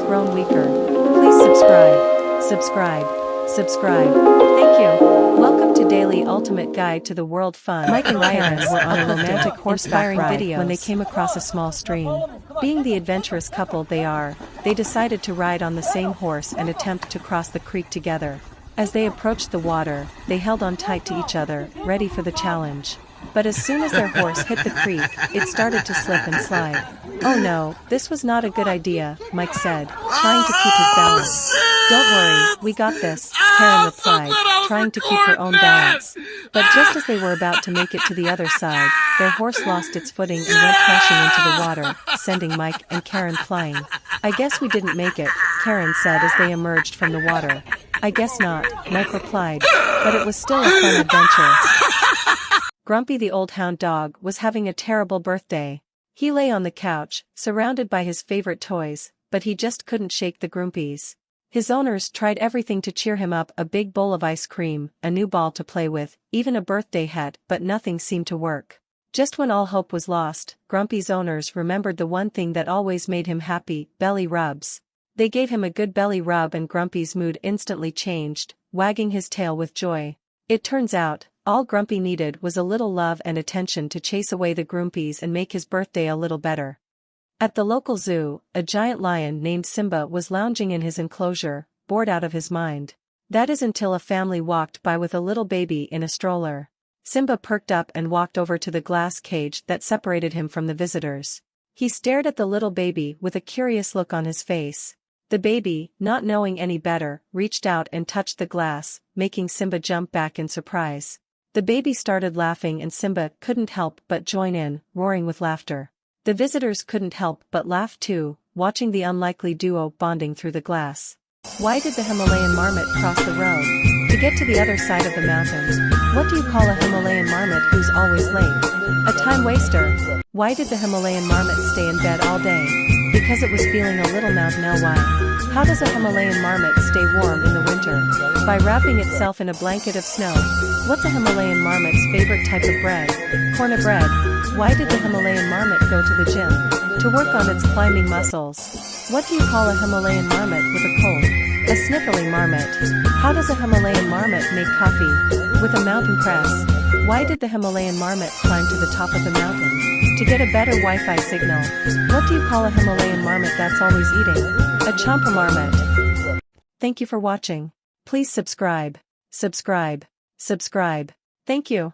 grown weaker. Please subscribe. Thank you. Welcome to Daily Ultimate Guide to the World Fun. Mike and Riotous were on a romantic horseback ride when they came across a small stream. Being the adventurous couple they are, they decided to ride on the same horse and attempt to cross the creek together. As they approached the water, they held on tight to each other, ready for the challenge. But as soon as their horse hit the creek, it started to slip and slide. "Oh no, this was not a good idea," Mike said, trying to keep his balance. "Don't worry, we got this," Karen replied, trying to keep her own balance. But just as they were about to make it to the other side, their horse lost its footing and went crashing into the water, sending Mike and Karen flying. "I guess we didn't make it," Karen said as they emerged from the water. "I guess not," Mike replied, "but it was still a fun adventure." Grumpy the old hound dog was having a terrible birthday. He lay on the couch, surrounded by his favorite toys, but he just couldn't shake the Grumpies. His owners tried everything to cheer him up: a big bowl of ice cream, a new ball to play with, even a birthday hat, but nothing seemed to work. Just when all hope was lost, Grumpy's owners remembered the one thing that always made him happy: belly rubs. They gave him a good belly rub and Grumpy's mood instantly changed, wagging his tail with joy. It turns out, all Grumpy needed was a little love and attention to chase away the Grumpies and make his birthday a little better. At the local zoo, a giant lion named Simba was lounging in his enclosure, bored out of his mind. That is until a family walked by with a little baby in a stroller. Simba perked up and walked over to the glass cage that separated him from the visitors. He stared at the little baby with a curious look on his face. The baby, not knowing any better, reached out and touched the glass, making Simba jump back in surprise. The baby started laughing and Simba couldn't help but join in, roaring with laughter. The visitors couldn't help but laugh too, watching the unlikely duo bonding through the glass. Why did the Himalayan marmot cross the road to get to the other side of the mountain? What do you call a Himalayan marmot who's always late? A time waster. Why did the Himalayan marmot stay in bed all day? Because it was feeling a little mountain ly. How does a Himalayan marmot stay warm in the winter? By wrapping itself in a blanket of snow. What's a Himalayan marmot's favorite type of bread? Cornbread. Why did the Himalayan marmot go to the gym? To work on its climbing muscles. What do you call a Himalayan marmot with a cold? A sniffly marmot. How does a Himalayan marmot make coffee? With a mountain press. Why did the Himalayan marmot climb to the top of the mountain? To get a better Wi-Fi signal. What do you call a Himalayan marmot that's always eating? A chomper marmot. Thank you for watching. Please subscribe. Thank you.